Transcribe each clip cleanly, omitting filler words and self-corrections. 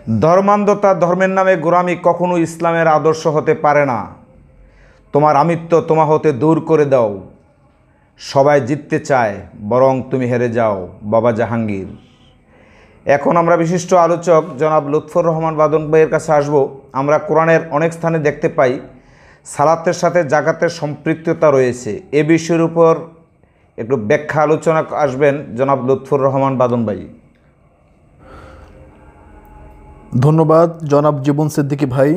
ধর্মান্ধতা, ধর্মের নামে গোঁড়ামি কখনো ইসলামের আদর্শ হতে পারে না। তোমার আমিত্ব তোমা হতে দূর করে দাও। সবাই জিততে চায়, বরং তুমি হেরে যাও। বাবা জাহাঙ্গীর। এখন আমরা বিশিষ্ট আলোচক জনাব লুৎফর রহমান বাদন ভাইয়ের কাছে আসব। আমরা কোরআনের অনেক স্থানে দেখতে পাই সালাতের সাথে জাকাতের সম্পৃক্ততা রয়েছে। এ বিষয়ের উপর একটু ব্যাখ্যা আলোচনা আসবেন জনাব লুৎফর রহমান বাদন ভাই। ধন্যবাদ জনাব জীবন সিদ্দিকী ভাই।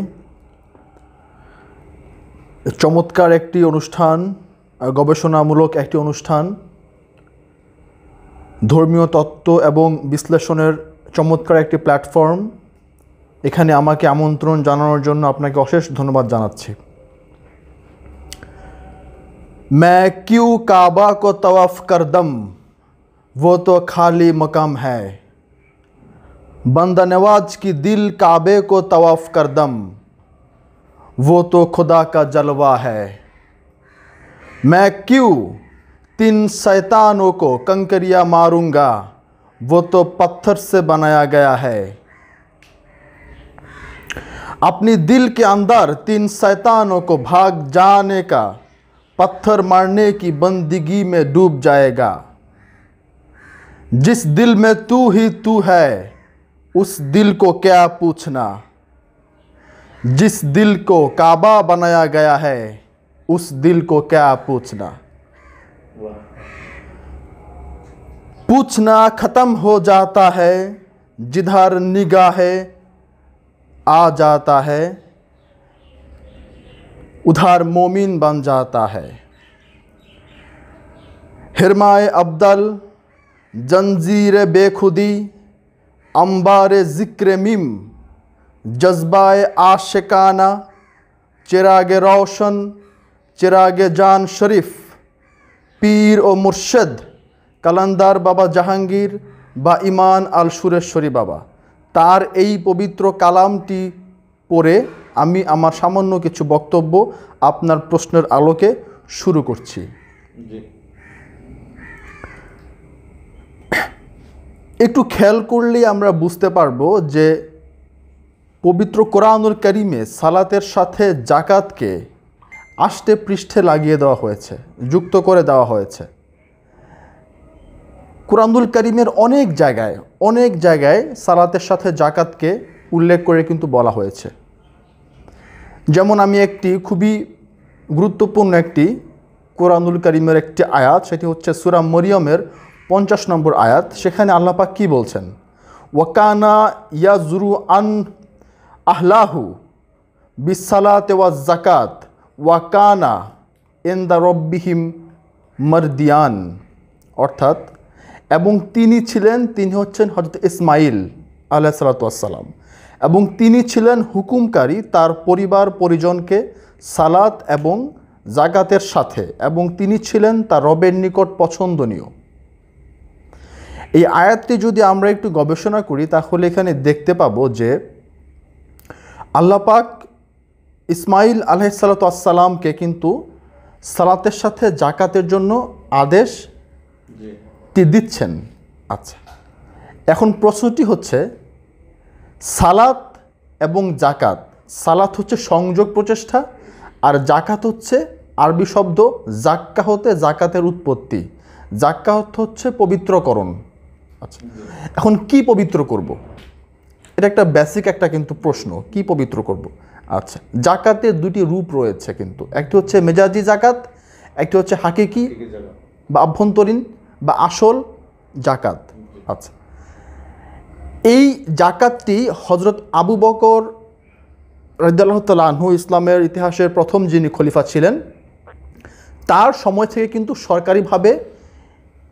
চমৎকার একটি অনুষ্ঠান, গবেষণামূলক একটি অনুষ্ঠান, ধর্মীয় তত্ত্ব এবং বিশ্লেষণের চমৎকার একটি প্ল্যাটফর্ম। এখানে আমাকে আমন্ত্রণ জানানোর জন্য আপনাকে অশেষ ধন্যবাদ জানাচ্ছি। मैं क्यों काबा को तवाफ कर दम, वो तो खाली मकाम है। बंदा नवाज की दिल काबे को तवाफ कर दम, वो तो खुदा का जलवा है। मैं क्यों तीन शैतानों को कंकरिया मारूंगा, वो तो पत्थर से बनाया गया है। अपनी दिल के अंदर तीन शैतानों को भाग जाने का, पत्थर मारने की बंदगी में डूब जाएगा। जिस दिल में तू ही तू है, उस दिल को क्या पूछना। जिस दिल को काबा बनाया गया है, उस दिल को क्या पूछना। पूछना खत्म हो जाता है, जिधर निगाहे आ जाता है, उधर मोमिन बन जाता है। हिरमाए अब्दल, जंजीर बेखुदी, अंबारे ज़िक्र मिम, जज्बाए आशिकाना, चिरागे रोशन, चिरागे जान शरीफ, पीर ও মুর্শেদ কালান্দার বাবা জাহাঙ্গীর বা ইমান আল সুরেশ্বরী বাবা, তার এই পবিত্র কালামটি পড়ে আমি আমার সামান্য কিছু বক্তব্য আপনার প্রশ্নের আলোকে শুরু করছি। একটু খেয়াল করলেই আমরা বুঝতে পারবো যে পবিত্র কোরআনুল কারীমে সালাতের সাথে জাকাতকে আষ্টে পৃষ্ঠে লাগিয়ে দেওয়া হয়েছে, যুক্ত করে দেওয়া হয়েছে। কোরআনুল কারীমের অনেক জায়গায় সালাতের সাথে জাকাতকে উল্লেখ করে কিন্তু বলা হয়েছে। যেমন আমি একটি খুবই গুরুত্বপূর্ণ একটি কোরআনুল কারীমের একটি আয়াত, সেটি হচ্ছে সূরা মরিয়মের 50 নম্বর আয়াত। সেখানে আল্লাহ পাক কী বলছেন? ওয়াকানা ইয়াজরু আন আহলাহু বিসসালাতি ওয়াজ যাকাত ওয়াকানা ইনদা রব্বিহিম মারদিয়ান। অর্থাৎ এবং তিনি হচ্ছেন হযরত ইসমাইল আলাইহিস সালাতু ওয়াস সালাম, এবং তিনি ছিলেন হুকুমকারী তার পরিবার পরিজনকে সালাত এবং জাকাতের সাথে, এবং তিনি ছিলেন তার রবের নিকট পছন্দনীয়। এই আয়াতটি যদি আমরা একটু গবেষণা করি তাহলে এখানে দেখতে পাবো যে আল্লাহ পাক ইসমাইল আলাইহিস সালাতু ওয়াস সালামকে কিন্তু সালাতের সাথে জাকাতের জন্য আদেশ দিচ্ছেন। আচ্ছা, এখন প্রশ্নটি হচ্ছে সালাত এবং জাকাত, সালাত হচ্ছে সংযোগ প্রচেষ্টা, আর জাকাত হচ্ছে আরবি শব্দ জাক্কা হতে জাকাতের উৎপত্তি। জাক্কা হচ্ছে পবিত্রকরণ। আচ্ছা, এখন কি পবিত্র করব? এটা একটা বেসিক একটা কিন্তু প্রশ্ন, কি পবিত্র করব? আচ্ছা, জাকাতের দুটি রূপ রয়েছে কিন্তু, একটি হচ্ছে মেজাজি জাকাত, একটি হচ্ছে হাকিকি বা আভ্যন্তরীণ বা আসল জাকাত। আচ্ছা, এই জাকাতটি হযরত আবু বকর রাদিয়াল্লাহু তাআলা আনহু, ইসলামের ইতিহাসের প্রথম যিনি খলিফা ছিলেন, তার সময় থেকে কিন্তু সরকারিভাবে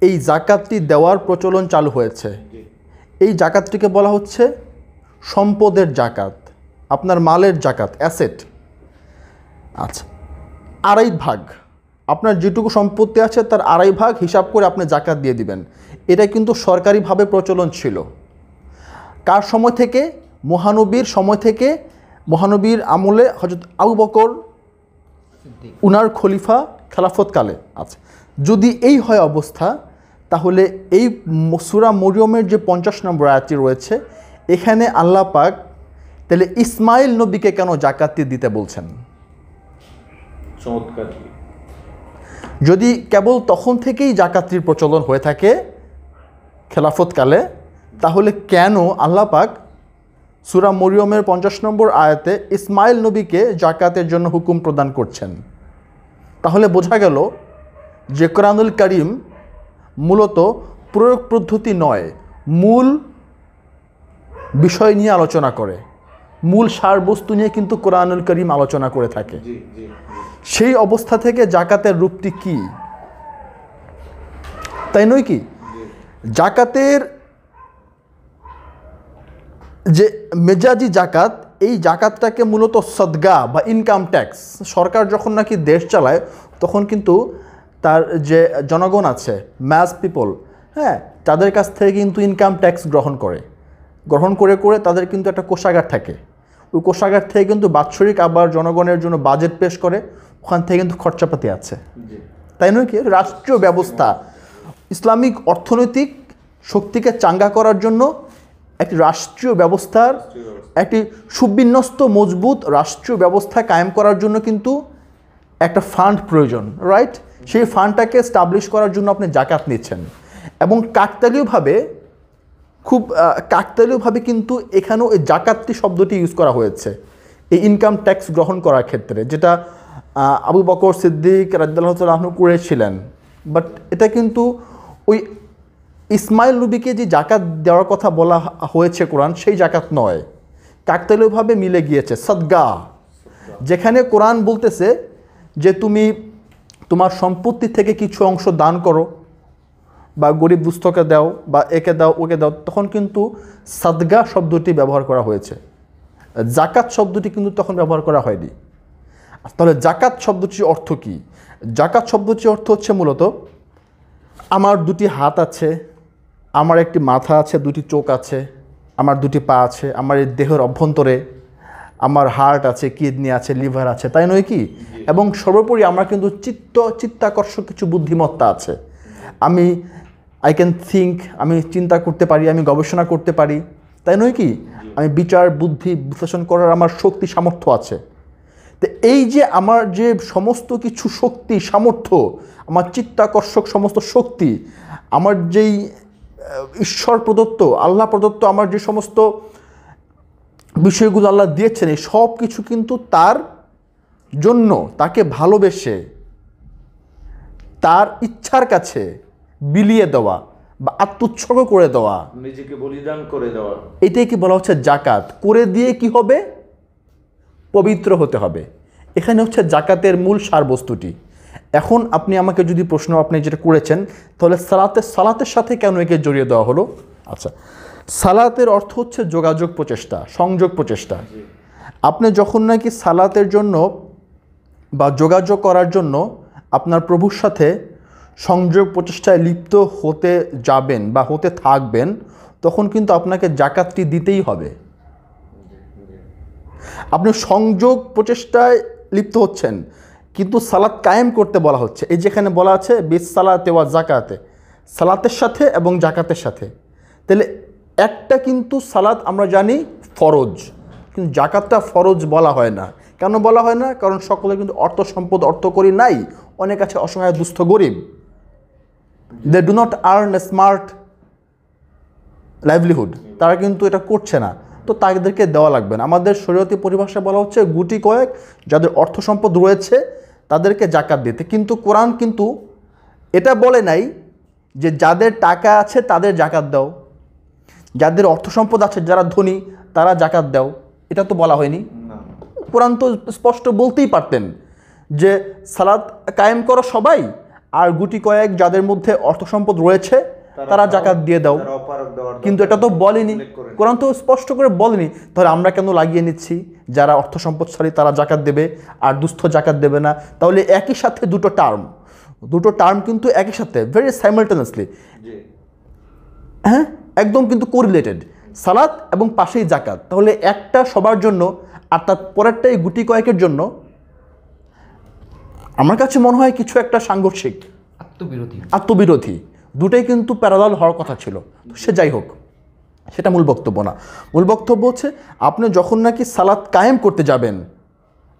এই জাকাতটি দেওয়ার প্রচলন চালু হয়েছে। এই জাকাতটিকে বলা হচ্ছে সম্পদের জাকাত, আপনার মালের জাকাত, অ্যাসেট। আচ্ছা, আড়াই ভাগ, আপনার যেটুকু সম্পত্তি আছে তার আড়াই ভাগ হিসাব করে আপনি জাকাত দিয়ে দিবেন। এটা কিন্তু সরকারিভাবে প্রচলন ছিল। কার সময় থেকে? মহানবীর সময় থেকে, মহানবীর আমলে হযরত আবু বকর উনার খলিফা খেলাফতকালে। আচ্ছা, যদি এই হয় অবস্থা, তাহলে এই সূরা মরিয়মের যে 50 নম্বর আয়াতটি রয়েছে, এখানে আল্লাহ পাক তাহলে ইসমাইল নবীকে কেন জাকাত দিতে বলছেন? চমৎকার। যদি কেবল তখন থেকেই জাকাতের প্রচলন হয়ে থাকে খেলাফতকালে, তাহলে কেন আল্লাহ পাক সূরা মরিয়মের 50 নম্বর আয়াতে ইসমাইল নবীকে জাকাতের জন্য হুকুম প্রদান করছেন? তাহলে বোঝা গেল যে কোরআনুল কারীম মূলত প্রয়োগ পদ্ধতি নয়, মূল বিষয় নিয়ে আলোচনা করে, মূল সারবস্তু নিয়ে কিন্তু কোরআনুল কারীম আলোচনা করে থাকে। সেই অবস্থা থেকে জাকাতের রূপটি কি, তাই নয় কি? জাকাতের যে মেজাজি জাকাত, এই জাকাতটাকে মূলত সদগা বা ইনকাম ট্যাক্স, সরকার যখন নাকি দেশ চালায় তখন কিন্তু তার যে জনগণ আছে, ম্যাস পিপল, হ্যাঁ, তাদের কাছ থেকে কিন্তু ইনকাম ট্যাক্স গ্রহণ করে করে তাদের কিন্তু একটা কোষাগার থাকে। ওই কোষাগার থেকে কিন্তু বাৎসরিক আবার জনগণের জন্য বাজেট পেশ করে, ওখান থেকে কিন্তু খরচাপাতি আছে, তাই নয় কি? রাষ্ট্রীয় ব্যবস্থা, ইসলামিক অর্থনৈতিক শক্তিকে চাঙ্গা করার জন্য একটি রাষ্ট্রীয় ব্যবস্থার, একটি সুবিন্যস্ত মজবুত রাষ্ট্রীয় ব্যবস্থা কায়েম করার জন্য কিন্তু একটা ফান্ড প্রয়োজন, রাইট? সেই ফান্ডটাকে স্টাবলিশ করার জন্য আপনি জাকাত নিচ্ছেন, এবং কাকতালীয়ভাবে কিন্তু এখানেও এই জাকাতটি শব্দটি ইউজ করা হয়েছে এই ইনকাম ট্যাক্স গ্রহণ করার ক্ষেত্রে, যেটা আবু বকর সিদ্দিক রাদিয়াল্লাহু তাআলা আনহু করেছিলেন। বাট এটা কিন্তু ওই ইসমাইল নবীকে যে জাকাত দেওয়ার কথা বলা হয়েছে কোরআন, সেই জাকাত নয়, কাকতালীয়ভাবে মিলে গিয়েছে সদগা। যেখানে কোরআন বলতেছে যে তুমি তোমার সম্পত্তি থেকে কিছু অংশ দান করো, বা গরিব দুস্থকে দাও, বা একে দাও ওকে দাও, তখন কিন্তু সদগা শব্দটি ব্যবহার করা হয়েছে, জাকাত শব্দটি কিন্তু তখন ব্যবহার করা হয়নি। তাহলে জাকাত শব্দটির অর্থ কী? জাকাত শব্দটির অর্থ হচ্ছে মূলত আমার দুটি হাত আছে, আমার একটি মাথা আছে, দুটি চোখ আছে, আমার দুটি পা আছে, আমার এই দেহের অভ্যন্তরে আমার হার্ট আছে, কিডনি আছে, লিভার আছে, তাই নয় কি? এবং সর্বোপরি আমার কিন্তু চিত্তাকর্ষক কিছু বুদ্ধিমত্তা আছে, আই ক্যান থিঙ্ক, আমি চিন্তা করতে পারি, আমি গবেষণা করতে পারি, তাই নয় কি? আমি বিচার বুদ্ধি বিশ্লেষণ করার আমার শক্তি সামর্থ্য আছে। তো এই যে আমার যে সমস্ত কিছু শক্তি সামর্থ্য, আমার চিত্তাকর্ষক সমস্ত শক্তি, আমার যেই ঈশ্বর প্রদত্ত, আল্লাহ প্রদত্ত আমার যে সমস্ত বিষয়গুলো আল্লাহ দিয়েছেন, এই সব কিছু কিন্তু তার জন্য, তাকে ভালোবেসে তার ইচ্ছার কাছে বিলিয়ে দেওয়া বা আত্মোৎসর্গ করে দেওয়া, নিজেকে বলিদান করে দেওয়া, এটাই কি বলা হচ্ছে জাকাত। করে দিয়ে কি হবে? পবিত্র হতে হবে। এখানে হচ্ছে জাকাতের মূল সারবস্তুটি। এখন আপনি আমাকে যদি প্রশ্ন আপনি যেটা করেছেন, তাহলে সালাতের সাথে কেন একে জড়িয়ে দেওয়া হলো? আচ্ছা, সালাতের অর্থ হচ্ছে যোগাযোগ প্রচেষ্টা, সংযোগ প্রচেষ্টা। আপনি যখন নাকি সালাতের জন্য বা যোগাযোগ করার জন্য আপনার প্রভুর সাথে সংযোগ প্রচেষ্টায় লিপ্ত হতে যাবেন বা হতে থাকবেন, তখন কিন্তু আপনাকে জাকাতটি দিতেই হবে। আপনি সংযোগ প্রচেষ্টায় লিপ্ত হচ্ছেন, কিন্তু সালাত কায়েম করতে বলা হচ্ছে। এই যেখানে বলা আছে বিস সালাতে ওয়া জাকাতে, সালাতের সাথে এবং জাকাতের সাথে। তাহলে একটা কিন্তু সালাত আমরা জানি ফরজ, কিন্তু জাকাতটা ফরজ বলা হয় না। কেন বলা হয় না? কারণ সকলে কিন্তু অর্থ সম্পদ অর্থকরী নাই, অনেক আছে অসহায় দুস্থ গরিব, they do not earn a smart livelihood, তারা কিন্তু এটা করছে না, তো তাদেরকে দেওয়া লাগবে না। আমাদের শরীয়তি পরিভাষা বলা হচ্ছে গুটি কয়েক যাদের অর্থ সম্পদ রয়েছে তাদেরকে জাকাত দিতে। কিন্তু কোরআন কিন্তু এটা বলে নাই যে যাদের টাকা আছে তাদের জাকাত দাও, যাদের অর্থ সম্পদ আছে, যারা ধনী তারা জাকাত দাও, এটা তো বলা হয়নি। কোরআন তো স্পষ্ট বলতেই পারতেন যে সালাত কায়েম করো সবাই, আর গুটি কয়েক যাদের মধ্যে অর্থ সম্পদ রয়েছে তারা জাকাত দিয়ে দাও, কিন্তু এটা তো বলেনি, কোরআন তো স্পষ্ট করে বলেনি। তাহলে আমরা কেন লাগিয়ে নিচ্ছি যারা অর্থ সম্পদশালী তারা জাকাত দেবে আর দুস্থ জাকাত দেবে না? তাহলে একই সাথে দুটো টার্ম কিন্তু একই সাথে ভেরি সাইমালটেনিয়াসলি, হ্যাঁ, একদম কিন্তু কোরিলেটেড, সালাত এবং পাশেই জাকাত। তাহলে একটা সবার জন্য আর তার পরেরটাই গুটি কয়েকের জন্য, আমার কাছে মনে হয় কিছু একটা সাংঘর্ষিক, আত্মবিরোধী, দুটোই কিন্তু প্যারালাল হওয়ার কথা ছিল। সে যাই হোক, সেটা মূল বক্তব্য না। মূল বক্তব্য হচ্ছে আপনি যখন নাকি সালাত কায়েম করতে যাবেন,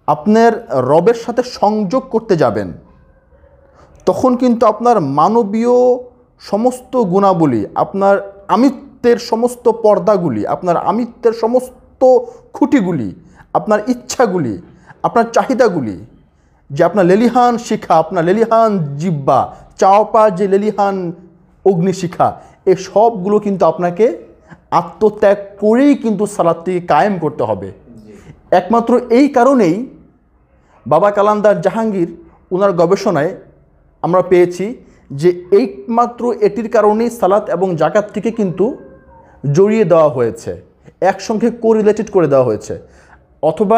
আপনার রবের সাথে সংযোগ করতে যাবেন, তখন কিন্তু আপনার মানবীয় সমস্ত গুণাবলী, আপনার আমিত্বের সমস্ত পর্দাগুলি, আপনার আমিত্বের সমস্ত খুঁটিগুলি, আপনার ইচ্ছাগুলি, আপনার চাহিদাগুলি, যে আপনার লেলিহান শিখা, আপনার লেলিহান জিব্বা, চাওপা যে লেলিহান অগ্নিশিখা, এই সবগুলো কিন্তু আপনাকে আত্মত্যাগ করেই কিন্তু সালাতটিকে কায়েম করতে হবে। একমাত্র এই কারণেই বাবা কালান্দার জাহাঙ্গীর ওনার গবেষণায় আমরা পেয়েছি যে এইমাত্র এটির কারণেই সালাত এবং জাকাতটিকে কিন্তু জড়িয়ে দেওয়া হয়েছে, একসঙ্গে কোরিলেটেড করে দেওয়া হয়েছে, অথবা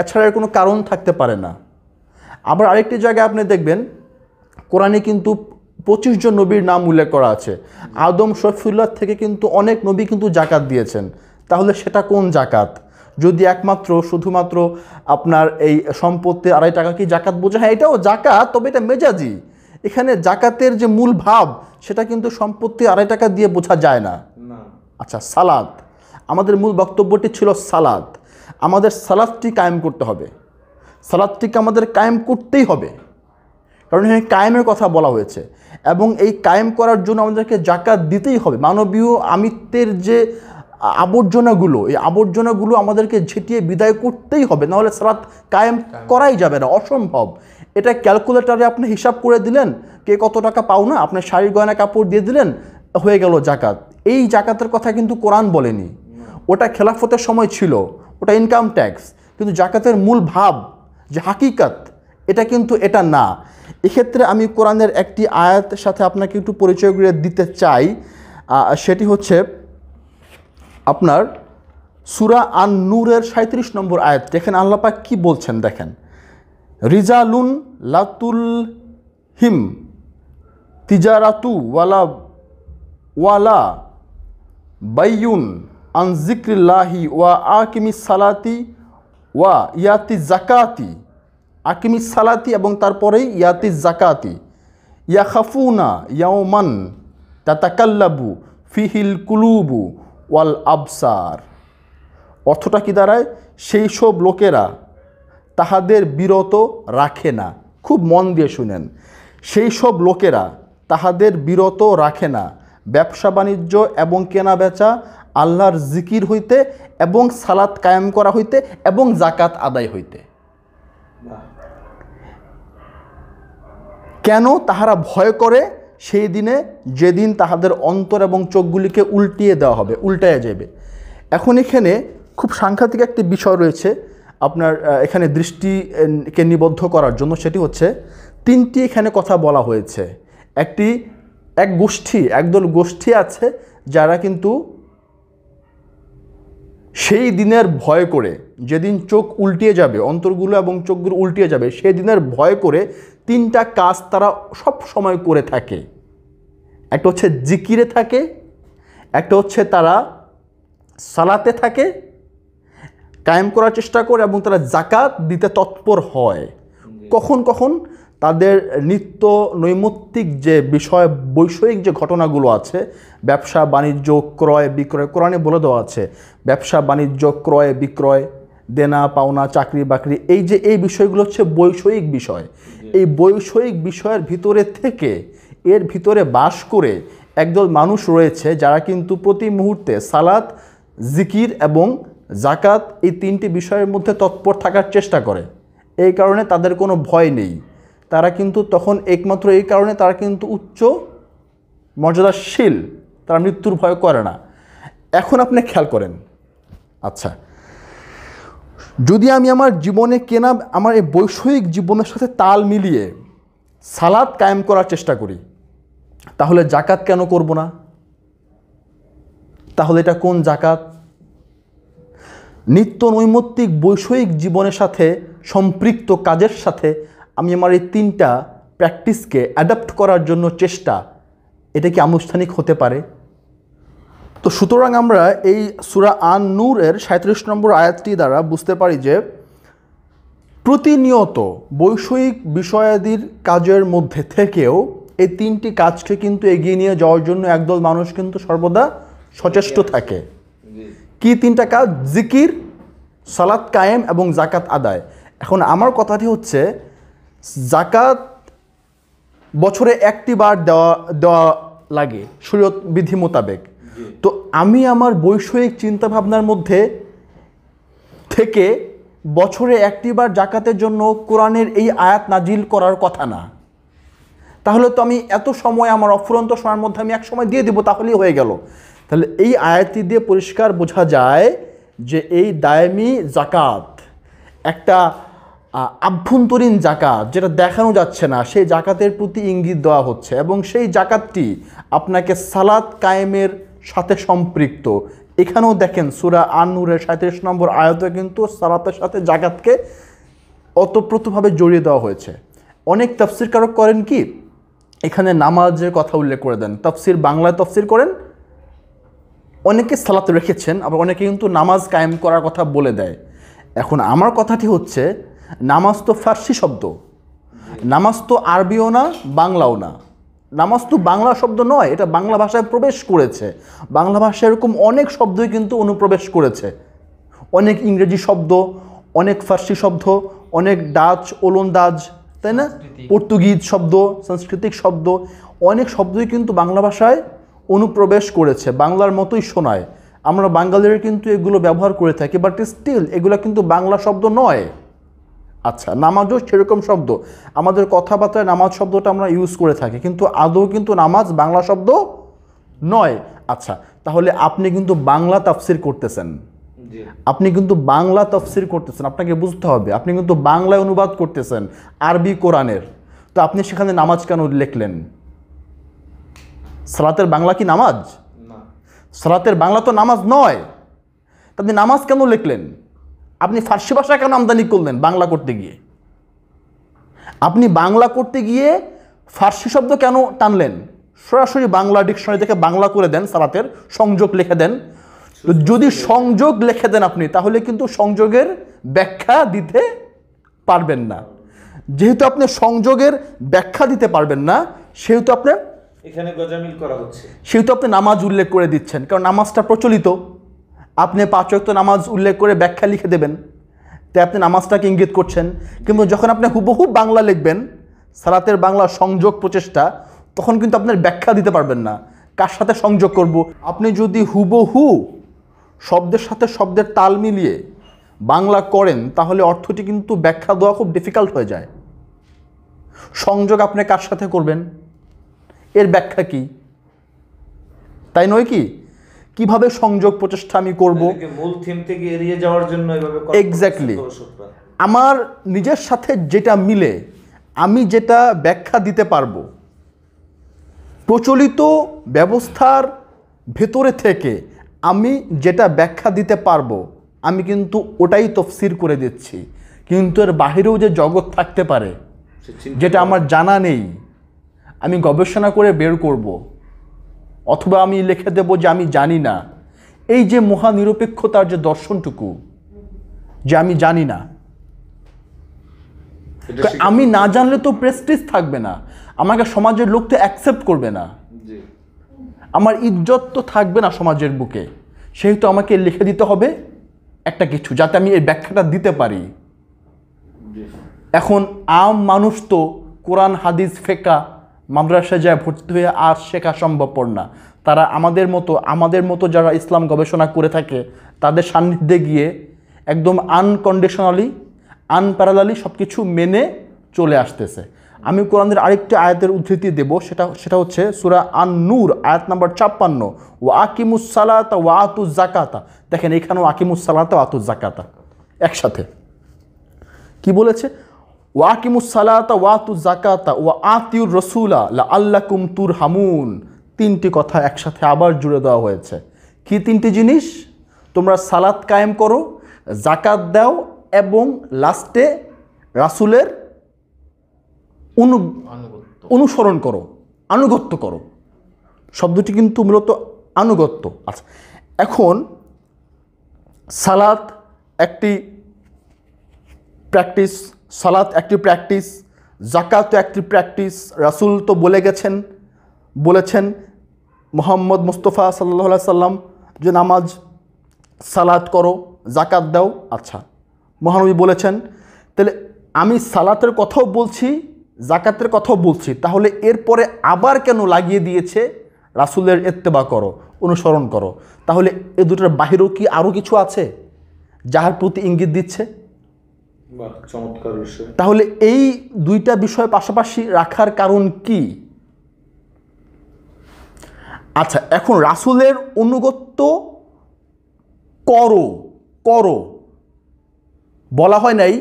এছাড়া এর কোনো কারণ থাকতে পারে না। আবার আরেকটি জায়গায় আপনি দেখবেন কোরআনে কিন্তু 25 জন নবীর নাম উল্লেখ করা আছে। আদম শফিউল্লাহ থেকে কিন্তু অনেক নবী কিন্তু জাকাত দিয়েছেন। তাহলে সেটা কোন জাকাত? যদি একমাত্র শুধুমাত্র আপনার এই সম্পত্তি 2.5 টাকা কি জাকাত বোঝা? হ্যাঁ, এটাও জাকাত, তবে এটা মেজাজি। এখানে জাকাতের যে মূল ভাব সেটা কিন্তু সম্পত্তি 2.5 টাকা দিয়ে বোঝা যায় না। আচ্ছা, সালাত, আমাদের মূল বক্তব্যটি ছিল সালাত। আমাদের সালাতটি কায়েম করতে হবে, সালাতটিকে আমাদের কায়েম করতেই হবে, কারণ এখানে কায়েমের কথা বলা হয়েছে। এবং এই কায়েম করার জন্য আমাদেরকে জাকাত দিতেই হবে। মানবীয় আমিত্বের যে আবর্জনাগুলো, এই আবর্জনাগুলো আমাদেরকে ঝেঁটিয়ে বিদায় করতেই হবে, নাহলে সালাত কায়েম করাই যাবে না, অসম্ভব। এটা ক্যালকুলেটারে আপনি হিসাব করে দিলেন কে কত টাকা পাও না, আপনি শাড়ি গয়না কাপড় দিয়ে দিলেন, হয়ে গেল জাকাত। এই জাকাতের কথা কিন্তু কোরআন বলেনি, ওটা খেলাফতের সময় ছিল, ওটা ইনকাম ট্যাক্স। কিন্তু জাকাতের মূল ভাব যে হাকিকাত, এটা কিন্তু এটা না। এক্ষেত্রে আমি কোরআনের একটি আয়াতের সাথে আপনাকে একটু পরিচয় করে দিতে চাই। সেটি হচ্ছে আপনার সূরা আন-নূরের 37 নম্বর আয়াত। দেখেন আল্লাহ পাক কি বলছেন, দেখেন, রিজালুন লাতুল হিম তিজারাতু ওয়ালা বাইয়ুন আন যিকরিল্লাহি ওয়া আকিমিস সালাতি ওয়া ইয়াতি জাকাতি, আকিমিস সালাতি এবং তারপরেই ইয়াতি জাকাতি, ইয়াখাফুনা ইয়াওমান তাতাকাল্লাবু ফিহিল কুলুবু ওয়াল আবসার। অর্থটা কি দাঁড়ায়? সেই সব লোকেরা তাহাদের বিরত রাখে না। খুব মন দিয়ে শুনেন, সেই সব লোকেরা তাহাদের বিরত রাখে না ব্যবসা বাণিজ্য এবং কেনা বেচা, আল্লাহর জিকির হইতে এবং সালাত কায়েম করা হইতে এবং জাকাত আদায় হইতে। কেন? তাহারা ভয় করে সেই দিনে যেদিন তাহাদের অন্তর এবং চোখগুলিকে উল্টিয়ে দেওয়া হবে, উল্টাইয়া যাবে। এখন এখানে খুব সাংঘাতিক একটি বিষয় রয়েছে আপনার এখানে দৃষ্টিকে নিবদ্ধ করার জন্য। সেটি হচ্ছে 3টি এখানে কথা বলা হয়েছে। একদল গোষ্ঠী আছে যারা কিন্তু সেই দিনের ভয় করে, যেদিন চোখ উল্টিয়ে যাবে, অন্তরগুলো এবং চোখগুলো উল্টিয়ে যাবে, সেই দিনের ভয় করে 3টা কাজ তারা সব সময় করে থাকে। একটা হচ্ছে জিকিরে থাকে, একটা হচ্ছে তারা সালাতে থাকে, কায়েম করার চেষ্টা করে, এবং তারা জাকাত দিতে তৎপর হয়। কখন কখন তাদের নিত্য নৈমিত্তিক যে বিষয়, বৈষয়িক যে ঘটনাগুলো আছে, ব্যবসা বাণিজ্য, ক্রয় বিক্রয়, কোরআনে বলে দেওয়া আছে ব্যবসা বাণিজ্য, ক্রয় বিক্রয়, দেনা পাওনা, চাকরি বাকরি, এই বিষয়গুলো হচ্ছে বৈষয়িক বিষয়। এই বৈষয়িক বিষয়ের ভিতরে থেকে, এর ভিতরে বাস করে একদল মানুষ রয়েছে যারা কিন্তু প্রতি মুহূর্তে সালাত, জিকির এবং জাকাত, এই 3টি বিষয়ের মধ্যে তৎপর থাকার চেষ্টা করে। এই কারণে তাদের কোনো ভয় নেই। তারা কিন্তু তখন একমাত্র এই কারণে তারা কিন্তু উচ্চ মর্যাদাশীল, তারা মৃত্যুর ভয় করে না। এখন আপনি খেয়াল করেন, আচ্ছা, যদি আমি আমার জীবনে আমার এই বৈষয়িক জীবনের সাথে তাল মিলিয়ে সালাত কায়েম করার চেষ্টা করি, তাহলে জাকাত কেন করব না? তাহলে এটা কোন জাকাত? নিত্য নৈমিত্তিক বৈষয়িক জীবনের সাথে সম্পৃক্ত কাজের সাথে আমি আমার এই 3টা প্র্যাকটিসকে অ্যাডাপ্ট করার জন্য চেষ্টা, এটা কি আনুষ্ঠানিক হতে পারে? তো সুতরাং আমরা এই সূরা আন-নূরের 37 নম্বর আয়াতটি দ্বারা বুঝতে পারি যে প্রতিনিয়ত বৈষয়িক বিষয়াদির কাজের মধ্যে থেকেও এই 3টি কাজকে কিন্তু এগিয়ে নিয়ে যাওয়ার জন্য একদল মানুষ কিন্তু সর্বদা সচেষ্ট থাকে। কি তিনটা কাজ? জিকির, সালাত কায়েম এবং জাকাত আদায়। এখন আমার কথাটি হচ্ছে, জাকাত বছরে একটি বার দেওয়া দেওয়া লাগে শরীয়ত বিধি মোতাবেক। তো আমি আমার বৈষয়িক চিন্তাভাবনার মধ্যে থেকে বছরে একটি বার জাকাতের জন্য কোরআনের এই আয়াত নাজিল করার কথা না। তাহলে তো আমি এত সময় আমার অফুরন্ত সময়ের মধ্যে আমি এক সময় দিয়ে দেবো, তাহলেই হয়ে গেল। তাহলে এই আয়াতটি দিয়ে পরিষ্কার বোঝা যায় যে এই দায়মি জাকাত একটা আভ্যন্তরীণ জাকাত, যেটা দেখানো যাচ্ছে না, সেই জাকাতের প্রতি ইঙ্গিত দেওয়া হচ্ছে এবং সেই জাকাতটি আপনাকে সালাত কায়েমের সাথে সম্পৃক্ত। এখানেও দেখেন সূরা আন-নূরের 37 নম্বর আয়াতে কিন্তু সালাতের সাথে জাকাতকে ওতপ্রোতভাবে জড়িয়ে দেওয়া হয়েছে। অনেক তাফসীরকারক করেন কি, এখানে নামাজের কথা উল্লেখ করে দেন, তাফসীর বাংলায় তাফসীর করেন, অনেকে সালাত রেখেছেন, আবার অনেকে কিন্তু নামাজ কায়েম করার কথা বলে দেয়। এখন আমার কথাটি হচ্ছে, নামাজ তো ফার্সি শব্দ, নামাজ তো আরবিও না, বাংলাও না। নামাজ তো বাংলা শব্দ নয়, এটা বাংলা ভাষায় প্রবেশ করেছে। বাংলা ভাষায় এরকম অনেক শব্দই কিন্তু অনুপ্রবেশ করেছে, অনেক ইংরেজি শব্দ, অনেক ফার্সি শব্দ, অনেক ডাচ, ওলন্দাজ, তাই না, পর্তুগিজ শব্দ, সাংস্কৃতিক শব্দ, অনেক শব্দই কিন্তু বাংলা ভাষায় অনুপ্রবেশ করেছে, বাংলার মতোই শোনায়। আমরা বাঙালিরা কিন্তু এগুলো ব্যবহার করে থাকি, বাট স্টিল এগুলো কিন্তু বাংলা শব্দ নয়। আচ্ছা, নামাজও সেরকম শব্দ, আমাদের কথাবার্তায় নামাজ শব্দটা আমরা ইউজ করে থাকি, কিন্তু আদৌ কিন্তু নামাজ বাংলা শব্দ নয়। আচ্ছা, তাহলে আপনি কিন্তু বাংলা তাফসির করতেছেন, আপনি কিন্তু বাংলা তাফসির করতেছেন, আপনাকে বুঝতে হবে আপনি কিন্তু বাংলায় অনুবাদ করতেছেন আরবি কোরআনের। তো আপনি সেখানে নামাজ কেন লিখলেন? সালাতের বাংলা কি নামাজ? সালাতের বাংলা তো নামাজ নয়। তো আপনি নামাজ কেন লিখলেন? আপনি ফার্সি ভাষা কেন আমদানি করলেন বাংলা করতে গিয়ে? আপনি বাংলা করতে গিয়ে ফার্সি শব্দ কেন টানলেন? সরাসরি বাংলা ডিকশনারি থেকে বাংলা করে দেন, সালাতের সংযোগ লিখে দেন। যদি সংযোগ লিখে দেন আপনি, তাহলে কিন্তু সংযোগের ব্যাখ্যা দিতে পারবেন না। যেহেতু আপনি সংযোগের ব্যাখ্যা দিতে পারবেন না, সেহেতু আপনার এখানে গজামিল করা হচ্ছে, সেহেতু আপনি নামাজ উল্লেখ করে দিচ্ছেন, কারণ নামাজটা প্রচলিত। আপনি 5 ওয়াক্ত নামাজ উল্লেখ করে ব্যাখ্যা লিখে দেবেন, তাই আপনি নামাজটাকে ইঙ্গিত করছেন। কিন্তু যখন আপনি হুবহু বাংলা লিখবেন, সালাতের বাংলা সংযোগ প্রচেষ্টা, তখন কিন্তু আপনার ব্যাখ্যা দিতে পারবেন না, কার সাথে সংযোগ করব। আপনি যদি হুবহু শব্দের সাথে শব্দের তাল মিলিয়ে বাংলা করেন, তাহলে অর্থটি কিন্তু ব্যাখ্যা দেওয়া খুব ডিফিকাল্ট হয়ে যায়। সংযোগ আপনি কার সাথে করবেন, এর ব্যাখ্যা কি, তাই নয় কি? কিভাবে সংযোগ প্রচেষ্টা আমি করব, মূল থিম থেকে এড়িয়ে যাওয়ার জন্য এভাবে এক্স্যাক্টলি আমার নিজের সাথে যেটা মিলে আমি যেটা ব্যাখ্যা দিতে পারবো, প্রচলিত ব্যবস্থার ভেতরে থেকে আমি যেটা ব্যাখ্যা দিতে পারবো, আমি কিন্তু ওটাই তফসির করে দিচ্ছি। কিন্তু এর বাহিরেও যে জগৎ থাকতে পারে, যেটা আমার জানা নেই, আমি গবেষণা করে বের করব, অথবা আমি লিখে দেব যে আমি জানি না। এই যে মহানিরপেক্ষতার যে দর্শনটুকু, যে আমি জানি না, আমি না জানলে তো প্রেস্টিজ থাকবে না, আমাকে সমাজের লোক তো অ্যাকসেপ্ট করবে না, আমার ইজ্জত তো থাকবে না সমাজের বুকে। সেহেতু আমাকে লিখে দিতে হবে একটা কিছু, যাতে আমি এই ব্যাখ্যাটা দিতে পারি। এখন আম মানুষ তো কোরআন হাদিস ফেকা মাদ্রাসায় যায় ভর্তি হয়ে আর শেখা সম্ভবপর না। তারা আমাদের মতো যারা ইসলাম গবেষণা করে থাকে, তাদের সান্নিধ্যে গিয়ে একদম আনকন্ডিশনালি, আনপ্যারালালি সব কিছু মেনে চলে আসতেছে। আমি কোরআনের আরেকটি আয়াতের উদ্ধৃতি দেব, সেটা হচ্ছে সূরা আন-নূর আয়াত নাম্বার 56, ওয়া আকিমুস সালাতা ওয়া আতুজ যাকাতা। দেখেন এখানেও আকিমুস সালাতা ওয়া আতুজ যাকাতা একসাথে কি বলেছে, ওয়া আকিমুস সালাতা ওয়া আতুজ যাকাতা ওয়া আতিউর রাসূলা লাআল্লাকুম তুরহামুন। 3টি কথা একসাথে আবার জুড়ে দেওয়া হয়েছে। কি 3টি জিনিস? তোমরা সালাত কায়েম করো, যাকাত দাও এবং লাস্টে রাসূলের অনুসরণ করো, আনুগত্য করো। শব্দটি কিন্তু মূলত আনুগত্য। আচ্ছা, এখন সালাত একটি প্র্যাকটিস, জাকাত একটি প্র্যাকটিস। রাসূল তো বলেছেন মোহাম্মদ মুস্তফা সাল্লাল্লাহু আলাইহি সাল্লাম যে নামাজ সালাত করো, জাকাত দাও, আচ্ছা মহানবী বলেছেন, তাহলে আমি সালাতের কথাও বলছি, জাকাতের কথাও বলছি, তাহলে এরপরে আবার কেন লাগিয়ে দিয়েছে রাসূলের ইত্তেবা করো, অনুসরণ করো? তাহলে এ দুটোর বাহিরেও কি আরও কিছু আছে যাহার প্রতি ইঙ্গিত দিচ্ছে? চমৎকার বিষয়। তাহলে এই দুইটা বিষয় পাশাপাশি রাখার কারণ কি? আচ্ছা, এখন রাসূলের অনুগত্য করো করো বলা হয় নাই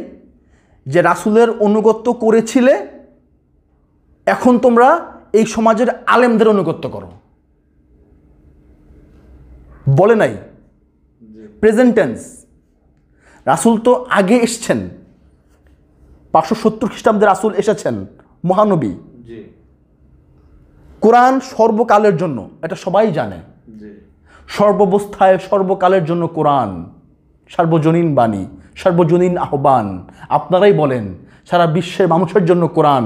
যে রাসূলের অনুগত্য করেছিলে, এখন তোমরা এই সমাজের আলেমদের অনুগত্য করো, বলে নাই। Present tense. রাসূল তো আগে এসছেন, 570 খ্রিস্টাব্দে রাসূল এসেছেন, মহানবী। কোরআন সর্বকালের জন্য, এটা সবাই জানে। সর্বাবস্থায় সর্বকালের জন্য কোরআন সার্বজনীন বাণী, সার্বজনীন আহ্বান। আপনারাই বলেন সারা বিশ্বের মানুষের জন্য কোরআন,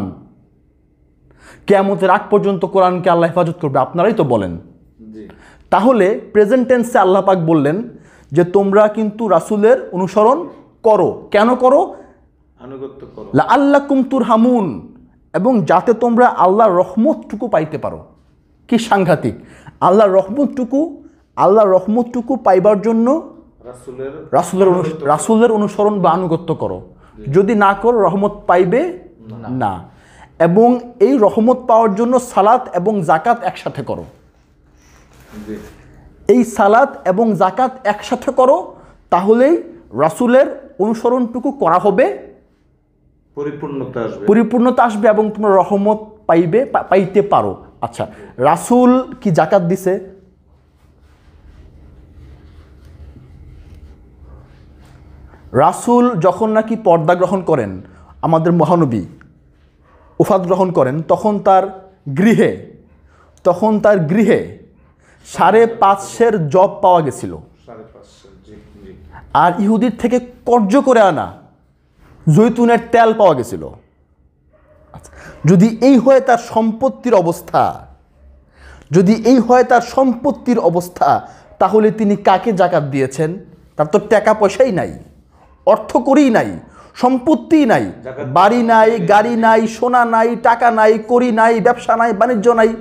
কিয়ামতের আগ পর্যন্ত কোরআনকে আল্লাহ হেফাজত করবে, আপনারাই তো বলেন। তাহলে প্রেজেন্ট টেন্সে আল্লাহ পাক বললেন যে তোমরা কিন্তু রাসূলের অনুসরণ করো। কেন করো? আনুগত্য করো, লাআল্লাকুম তুরহামুন, এবং যাতে তোমরা আল্লাহর রহমতটুকু পাইতে পারো। কি সাংঘাতিক! আল্লাহর রহমতটুকু পাইবার জন্য রাসূলের অনুসরণ বা আনুগত্য করো। যদি না করো রহমত পাইবে না। এবং এই রহমত পাওয়ার জন্য সালাত এবং জাকাত একসাথে করো। এই সালাত এবং জাকাত একসাথে করো, তাহলেই রাসূলের অনুসরণটুকু করা হবে, পরিপূর্ণতা আসবে এবং তোমরা রহমত পাইতে পারো। আচ্ছা, রাসূল কি জাকাত দিছে? রাসূল যখন নাকি পর্দা গ্রহণ করেন, আমাদের মহানবী উফাত গ্রহণ করেন, তখন তার গৃহে 550 জব পাওয়া গেছিল, আর ইহুদির থেকে কর্জ করে আনা জৈতুনের তেল পাওয়া গেছিল। আচ্ছা, যদি এই হয় তার সম্পত্তির অবস্থা, তাহলে তিনি কাকে জাকাত দিয়েছেন? তার তো টাকা পয়সাই নাই, অর্থ করেই নাই, সম্পত্তিই নাই, বাড়ি নাই, গাড়ি নাই, সোনা নাই, টাকা নাই, করি নাই, ব্যবসা নাই, বাণিজ্য নাই,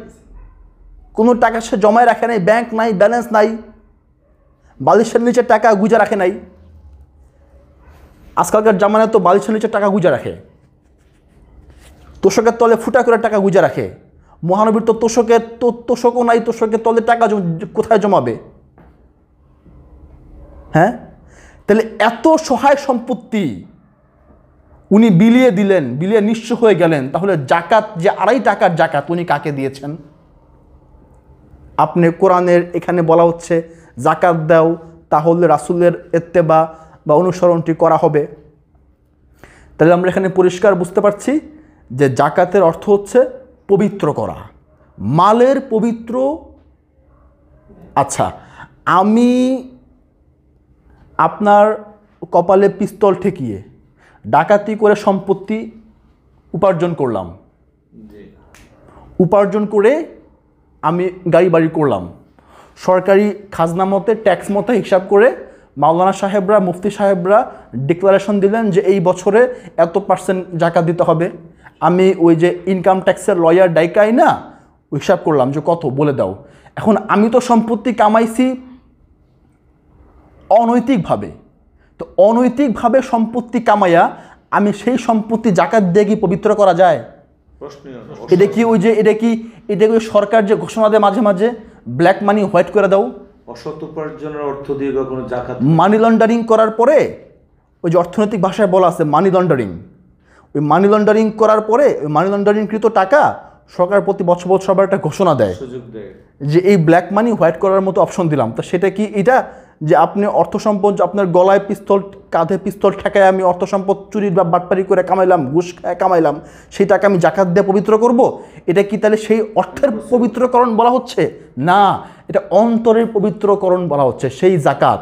কোনো টাকা সে জমায় রাখে নাই, ব্যাংক নাই, ব্যালেন্স নাই, বালিশের নিচে টাকা গুজে রাখে নাই। আজকালকার জামানায় তো বালিশের নিচে টাকা গুজে রাখে, তোষকের তলে ফুটা করে টাকা গুজে রাখে। মহানবীর তো তোষকও নাই, তোষকের তলে টাকা কোথায় জমাবে? হ্যাঁ, তাহলে এত সহায় সম্পত্তি উনি বিলিয়ে দিলেন, বিলিয়ে নিঃস্ব হয়ে গেলেন, তাহলে জাকাত, যে 2.5 টাকার জাকাত, উনি কাকে দিয়েছেন? আপনি কোরআনের এখানে বলা হচ্ছে জাকাত দাও, তাহলে রাসূলের ইত্তেবা বা অনুসরণটি করা হবে। তাহলে আমরা এখানে পরিষ্কার বুঝতে পারছি যে জাকাতের অর্থ হচ্ছে পবিত্র করা, মালের পবিত্র। আচ্ছা, আমি আপনার কপালে পিস্তল ঠেকিয়ে ডাকাতি করে সম্পত্তি উপার্জন করলাম, উপার্জন করে আমি গাড়ি বাড়ি করলাম, সরকারি খাজনা মতে, ট্যাক্স মতে হিসাব করে মাওলানা সাহেবরা, মুফতি সাহেবরা ডিক্লারেশন দিলেন যে এই বছরে এত% জাকাত দিতে হবে। আমি ওই যে ইনকাম ট্যাক্সের লয়ার ডাইকাই না, হিসাব করলাম যে কত বলে দাও। এখন আমি তো সম্পত্তি কামাইছি অনৈতিকভাবে, তো অনৈতিকভাবে সম্পত্তি কামাইয়া আমি সেই সম্পত্তি জাকাত দিয়ে কি পবিত্র করা যায়? এটা কি সরকার যে ঘোষণা দেয় মাঝে মাঝে, ব্ল্যাক মানি হোয়াইট করে দাও, অসৎ উপার্জনের অর্থ দিয়ে কখনো জাকাত, মানি লন্ডারিং করার পরে, ওই যে অর্থনৈতিক ভাষায় বলা আছে মানি লন্ডারিং, ওই মানি লন্ডারিং করার পরে ওই মানি লন্ডারিংকৃত টাকা সরকার প্রতি বছর বছর একটা ঘোষণা দেয় যে এই ব্ল্যাক মানি হোয়াইট করার মতো অপশন দিলাম। তো সেটা কি এটা যে আপনি অর্থ সম্পদ, আপনার গলায় পিস্তল, কাঁধে পিস্তল ঠেকায় আমি অর্থ সম্পদ চুরি বা বাটপারি করে কামাইলাম, ঘুষ খায় কামাইলাম, সেই টাকা আমি জাকাত দিয়ে পবিত্র করব? এটা কি তাহলে সেই অর্থের পবিত্রকরণ বলা হচ্ছে? না, এটা অন্তরের পবিত্রকরণ বলা হচ্ছে, সেই জাকাত।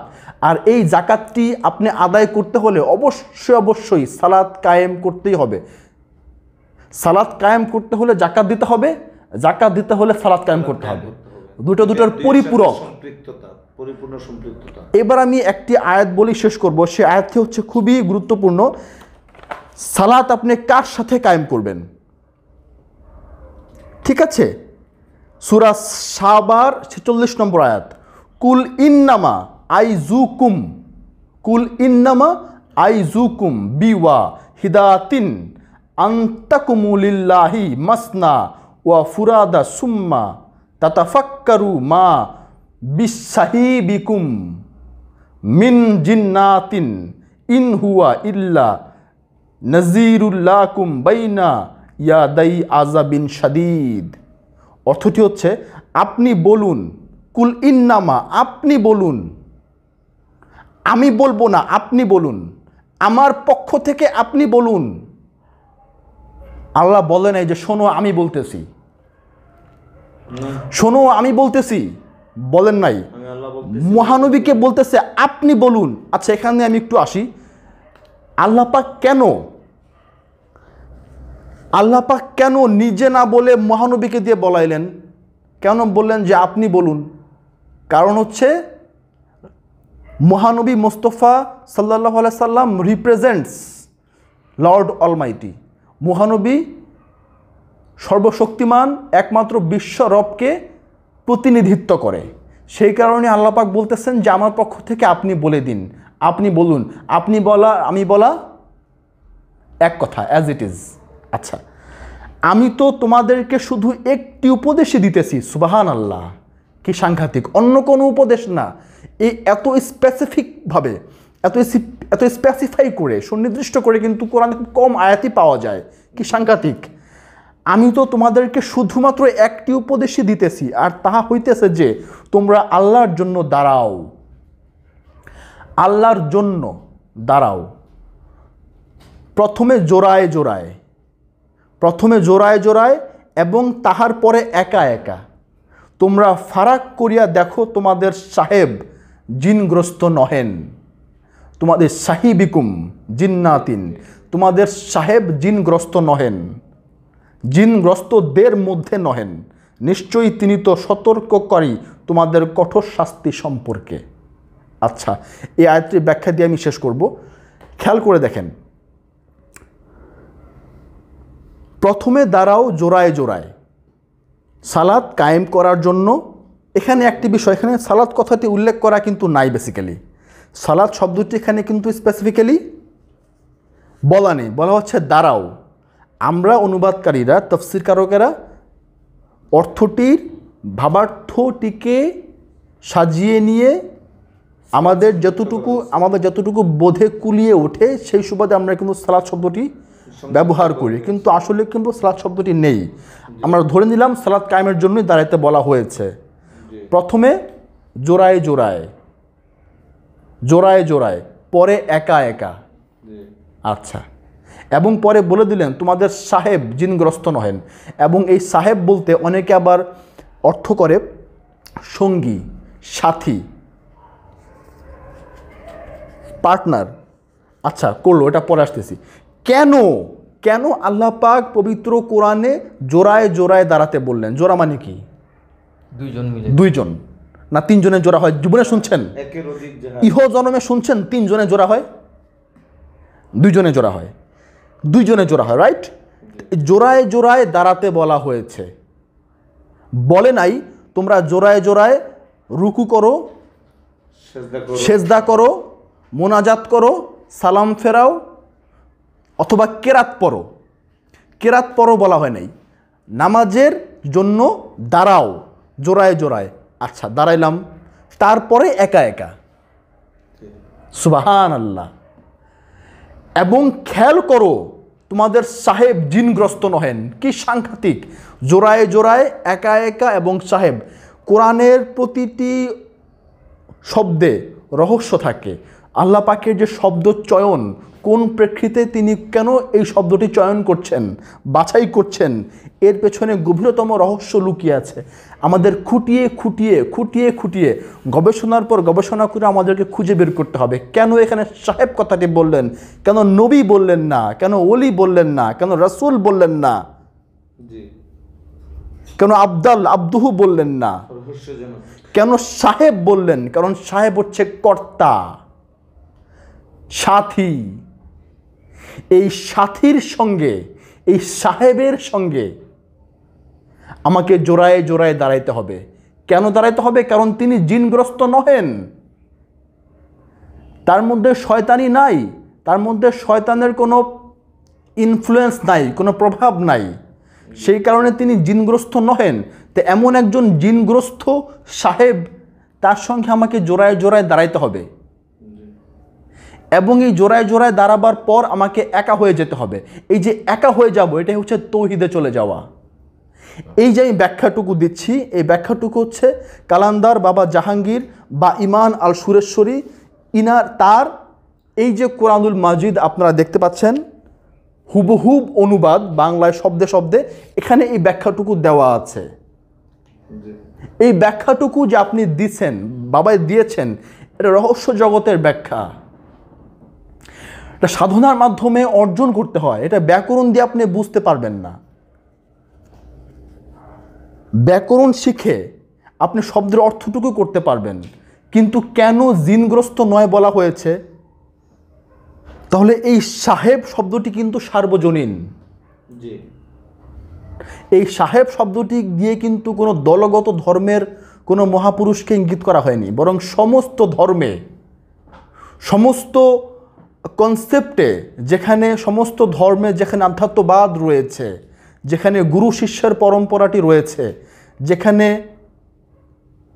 আর এই জাকাতটি আপনি আদায় করতে হলে অবশ্যই সালাত কায়েম করতেই হবে। সালাত কায়েম করতে হলে জাকাত দিতে হবে, জাকাত দিতে হলে সালাত কায়েম করতে হবে। দুটার পরিপূরক। সম্পৃক্ততা, পরিপূর্ণ সম্পৃক্ততা। এবার আমি একটি আয়াত বলি শেষ করব। সে আয়াতটি হচ্ছে খুবই গুরুত্বপূর্ণ। সালাত আপনি কার সাথে কায়েম করবেন? ঠিক আছে, সূরা সাবার 46 নম্বর আয়াত, কুল ইন্নামা আইজুকুম, কুল ইন্নামা আইজুকুম বিওয়া হিদাতিন আনতাকুমুলিল্লাহি মাসনা ওয়া ফুরাদা সুম্মা তাতাফাক্কারু মা বিসাহিবিকুম মিন জিন্নাতিন ইন হুয়া ইল্লা নাজিরুল্লাকুম বাইনা ইয়াদাই আযাবিন শাদীদ। অর্থটি হচ্ছে, আপনি বলুন, কুল ইন্নামা, আপনি বলুন, আমি বলবো না, আপনি বলুন, আমার পক্ষ থেকে আপনি বলুন। আল্লাহ বলে নাই যে শোনো আমি বলতেছি, শোনো আমি বলতেছি, বলেন নাই। মহানবীকে বলতেছে আপনি বলুন। আচ্ছা, এখানে আমি একটু আসি। আল্লাহ পাক কেন নিজে না বলে মহানবীকে দিয়ে বলাইলেন? কেন বললেন যে আপনি বলুন? কারণ হচ্ছে মহানবী মুস্তাফা সাল্লাল্লাহু আলাইহি সাল্লাম রিপ্রেজেন্টস লর্ড অলমাইটি। মহানবী সর্বশক্তিমান একমাত্র বিশ্ব রবকে প্রতিনিধিত্ব করে। সেই কারণে আল্লাহ পাক বলতেছেন যে আমার পক্ষ থেকে আপনি বলে দিন, আপনি বলুন। আপনি বলা আমি বলা এক কথা, অ্যাজ ইট ইজ। আচ্ছা, আমি তো তোমাদেরকে শুধু একটি উপদেশই দিতেছি। সুবহানাল্লাহ, কি সাংঘাতিক! অন্য কোনো উপদেশ না, এই এত স্পেসিফিকভাবে, এত স্পেসিফাই করে, সুনির্দিষ্ট করে কিন্তু কোরআনে খুব কম আয়াতই পাওয়া যায়। কি সাংঘাতিক! আমি তো তোমাদেরকে শুধুমাত্র একটি উপদেশই দিতেছি, আর তাহা হইতেছে যে তোমরা আল্লাহর জন্য দাঁড়াও, আল্লাহর জন্য দাঁড়াও। প্রথমে জোড়ায় জোড়ায়, প্রথমে জোড়ায় জোড়ায় এবং তাহার পরে একা একা। তোমরা ফারাক করিয়া দেখো, তোমাদের সাহেব জিনগ্রস্ত নহেন, তোমাদের সাহিবিকুম জিন্নাতিন, তোমাদের সাহেব জিনগ্রস্ত নহেন, জিনগ্রস্তদের মধ্যে নহেন। নিশ্চয়ই তিনি তো সতর্ককারী তোমাদের কঠোর শাস্তি সম্পর্কে। আচ্ছা, এই আয়াতটির ব্যাখ্যা দিয়ে আমি শেষ করব। খেয়াল করে দেখেন, প্রথমে দাঁড়াও জোড়ায় জোড়ায়, সালাত কায়েম করার জন্য। এখানে একটি বিষয়, এখানে সালাত কথাটি উল্লেখ করা কিন্তু নাই। বেসিক্যালি সালাত শব্দটি এখানে কিন্তু স্পেসিফিক্যালি বলা নেই, বলা হচ্ছে দাঁড়াও। আমরা অনুবাদকারীরা, তাফসীরকারকেরা অর্থটির ভাবার্থটিকে সাজিয়ে নিয়ে আমাদের যতটুকু বোধে কুলিয়ে ওঠে সেই সুবাদে আমরা কিন্তু সালাত শব্দটি ব্যবহার করি, কিন্তু আসলে কিন্তু সালাত শব্দটি নেই। আমরা ধরে নিলাম সালাত কায়েমের জন্যই দাঁড়াইতে বলা হয়েছে। প্রথমে জোড়ায় জোড়ায়, জোড়ায় জোড়ায়, পরে একা একা। আচ্ছা, এবং পরে বলে দিলেন তোমাদের সাহেব জিনগ্রস্ত নহেন। এবং এই সাহেব বলতে অনেকে আবার অর্থ করে সঙ্গী, সাথী, পার্টনার। আচ্ছা, করলো, এটা পরে আসতেছি। কেন আল্লাহ পাক পবিত্র কোরআনে জোড়ায় জোড়ায় দাঁড়াতে বললেন? জোড়া মানে কি? দুইজন না তিনজনের জোড়া হয়? জীবনে শুনছেন? ইহ জন্মে শুনছেন তিনজনে জোড়া হয়? দুইজনে জোড়া হয়, দুইজনে জোড়া হয়, রাইট? জোড়ায় জোড়ায় দাঁড়াতে বলা হয়েছে। বলে নাই তোমরা জোড়ায় জোড়ায় রুকু করো, সেজদা করো, মোনাজাত করো, সালাম ফেরাও, অথবা কেরাত পড়ো। কেরাত পড়ো বলা হয় নাই। নামাজের জন্য দাঁড়াও জোড়ায় জোড়ায়। আচ্ছা, দাঁড়াইলাম, তারপরে একা একা। সুবহানাল্লাহ। এবং খেয়াল করো তোমাদের সাহেব জিনগ্রস্ত নহেন। কি সাংঘাতিক! জোড়ায় জোড়ায়, একা একা এবং সাহেব। কোরআনের প্রতিটি শব্দে রহস্য থাকে। আল্লাহ পাকের যে শব্দ চয়ন, কোন প্রেক্ষিতে তিনি কেন এই শব্দটি চয়ন করছেন, বাছাই করছেন, এর পেছনে গভীরতম রহস্য লুকিয়ে আছে। আমাদের খুঁটিয়ে খুঁটিয়ে খুঁটিয়ে খুঁটিয়ে গবেষণার পর গবেষণা করে আমাদেরকে খুঁজে বের করতে হবে কেন এখানে সাহেব কথাটি বললেন, কেন নবী বললেন না, কেন ওলি বললেন না, কেন রাসূল বললেন না। কেন আব্দুহু বললেন না? কেন সাহেব বললেন? কারণ সাহেব হচ্ছে কর্তা, সাথী। এই সাথীর সঙ্গে, এই সাহেবের সঙ্গে আমাকে জোড়ায় জোড়ায় দাঁড়াইতে হবে। কেন দাঁড়াইতে হবে? কারণ তিনি জিনগ্রস্ত নহেন, তার মধ্যে শয়তানি নাই, তার মধ্যে শয়তানের কোনো ইনফ্লুয়েন্স নাই, কোনো প্রভাব নাই, সেই কারণে তিনি জিনগ্রস্ত নহেন। তো এমন একজন জিনগ্রস্ত সাহেব, তার সঙ্গে আমাকে জোড়ায় জোড়ায় দাঁড়াইতে হবে, এবং এই জোড়ায় জোড়ায় দাঁড়াবার পর আমাকে একা হয়ে যেতে হবে। এই যে একা হয়ে যাব, এটাই হচ্ছে তৌহিদে চলে যাওয়া। এই যে আমি ব্যাখ্যাটুকু দিচ্ছি, এই ব্যাখ্যাটুকু হচ্ছে কালান্দার বাবা জাহাঙ্গীর বা ইমান আল সুরেশ্বরী তার এই যে কোরআনুল মাজিদ আপনারা দেখতে পাচ্ছেন, হুবহুব অনুবাদ বাংলায় শব্দে শব্দে, এখানে এই ব্যাখ্যাটুকু দেওয়া আছে। এই ব্যাখ্যাটুকু যে আপনি দিচ্ছেন, বাবাই দিয়েছেন, এটা রহস্য জগতের ব্যাখ্যা। এটা সাধনার মাধ্যমে অর্জন করতে হয়, এটা ব্যাকরণ দিয়ে আপনি বুঝতে পারবেন না। ব্যাকরণ শিখে আপনি শব্দের অর্থটুকু করতে পারবেন, কিন্তু কেন জিনগ্রস্ত নয় বলা হয়েছে? তাহলে এই সাহেব শব্দটি কিন্তু সার্বজনীন। এই সাহেব শব্দটি দিয়ে কিন্তু কোনো দলগত ধর্মের কোনো মহাপুরুষকে ইঙ্গিত করা হয়নি, বরং সমস্ত ধর্মে, সমস্ত কনসেপ্টে, যেখানে সমস্ত ধর্মে যেখানে আধ্যাত্মবাদ রয়েছে, যেখানে গুরু শিষ্যের পরম্পরাটি রয়েছে, যেখানে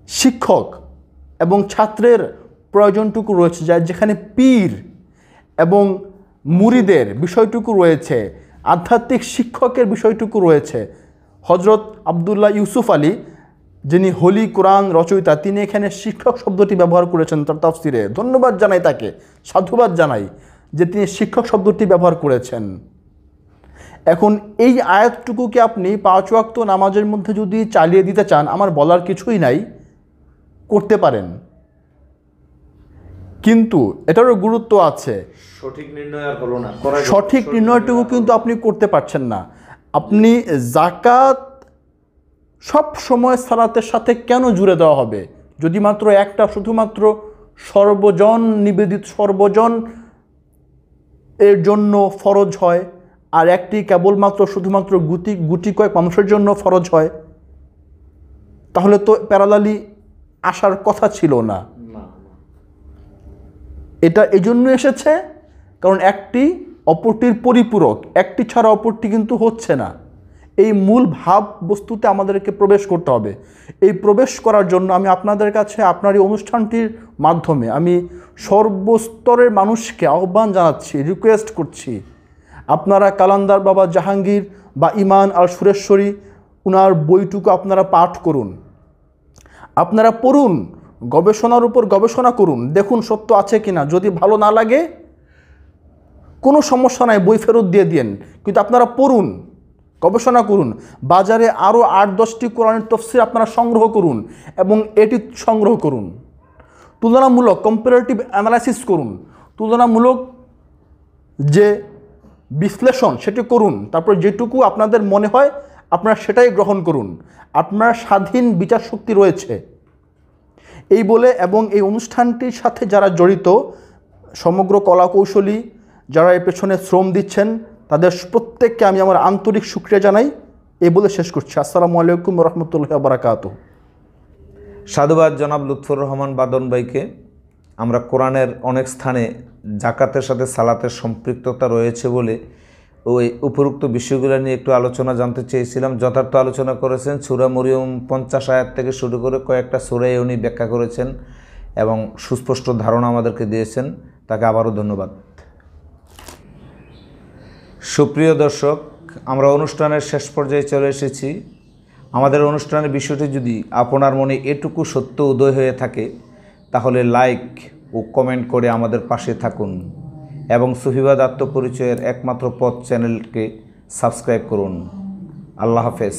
শিক্ষক এবং ছাত্রের প্রয়োজনটুকু রয়েছে, যেখানে পীর এবং মুরিদের বিষয়টুকু রয়েছে, আধ্যাত্মিক শিক্ষকের বিষয়টুকু রয়েছে। হজরত আবদুল্লাহ ইউসুফ আলী, যিনি হোলি কোরআন রচয়িতা, তিনি এখানে শিক্ষক শব্দটি ব্যবহার করেছেন তার তাফসিরে। ধন্যবাদ জানাই তাকে, সাধুবাদ জানাই যে তিনি শিক্ষক শব্দটি ব্যবহার করেছেন। এখন এই আয়াতটুকুকে আপনি 5 ওয়াক্ত নামাজের মধ্যে যদি চালিয়ে দিতে চান, আমার বলার কিছুই নাই, করতে পারেন, কিন্তু এটারও গুরুত্ব আছে। সঠিক নির্ণয় আর হলো না, সঠিক নির্ণয়টুকু কিন্তু আপনি করতে পারছেন না। আপনি জাকাত সব সময় সালাতের সাথে কেন জুড়ে দেওয়া হবে? যদি মাত্র একটা শুধুমাত্র সর্বজন নিবেদিত, সর্বজন এর জন্য ফরজ হয়, আর একটি কেবলমাত্র শুধুমাত্র গুটি কয়েক মানুষের জন্য ফরজ হয়, তাহলে তো প্যারালালি আসার কথা ছিল না। এটা এই জন্য এসেছে কারণ একটি অপরটির পরিপূরক, একটি ছাড়া অপরটি কিন্তু হচ্ছে না। এই মূল ভাব বস্তুতে আমাদেরকে প্রবেশ করতে হবে। এই প্রবেশ করার জন্য আমি আপনাদের কাছে, আপনার এই অনুষ্ঠানটির মাধ্যমে আমি সর্বস্তরের মানুষকে আহ্বান জানাচ্ছি, রিকোয়েস্ট করছি, আপনারা কালান্দার বাবা জাহাঙ্গীর বা ইমান আল সুরেশ্বরী উনার বইটুকু আপনারা পাঠ করুন, আপনারা পড়ুন, গবেষণার উপর গবেষণা করুন, দেখুন সত্য আছে কিনা। যদি ভালো না লাগে কোনো সমস্যা নাই, বই ফেরত দিয়ে দিন, কিন্তু আপনারা পড়ুন, গবেষণা করুন। বাজারে আরও 8-10টি কোরআনের তাফসীর আপনারা সংগ্রহ করুন এবং এটি সংগ্রহ করুন, তুলনামূলক কম্পারেটিভ অ্যানালাইসিস করুন, তুলনামূলক যে বিশ্লেষণ সেটি করুন। তারপর যেটুকু আপনাদের মনে হয় আপনারা সেটাই গ্রহণ করুন। আপনার স্বাধীন বিচার শক্তি রয়েছে এই বলে, এবং এই অনুষ্ঠানটির সাথে যারা জড়িত, সমগ্র কলাকৌশলী যারা এর পেছনে শ্রম দিচ্ছেন, তাদের প্রত্যেককে আমি আমার আন্তরিক শুকরিয়া জানাই। এই বলে শেষ করছি। আসসালামু আলাইকুম রহমতুল্লাহি ওয়া বারাকাতুহু। সাধুবাদ জনাব লুৎফর রহমান বাদন ভাইকে। আমরা কোরআনের অনেক স্থানে জাকাতের সাথে সালাতের সম্পৃক্ততা রয়েছে বলে ওই উপরোক্ত বিষয়গুলো নিয়ে একটু আলোচনা জানতে চেয়েছিলাম। যথার্থ আলোচনা করেছেন। সূরা মরিয়ম 50 আয়াত থেকে শুরু করে কয়েকটা সূরায় উনি ব্যাখ্যা করেছেন এবং সুস্পষ্ট ধারণা আমাদেরকে দিয়েছেন, তাকে আবারও ধন্যবাদ। সুপ্রিয় দর্শক, আমরা অনুষ্ঠানের শেষ পর্যায়ে চলে এসেছি। আমাদের অনুষ্ঠানের বিষয়টি যদি আপনার মনে এটুকু সত্য উদয় হয়ে থাকে, তাহলে লাইক ও কমেন্ট করে আমাদের পাশে থাকুন এবং সুফিবাদ আত্মপরিচয়ের একমাত্র পথ চ্যানেলকে সাবস্ক্রাইব করুন। আল্লাহ হাফেজ।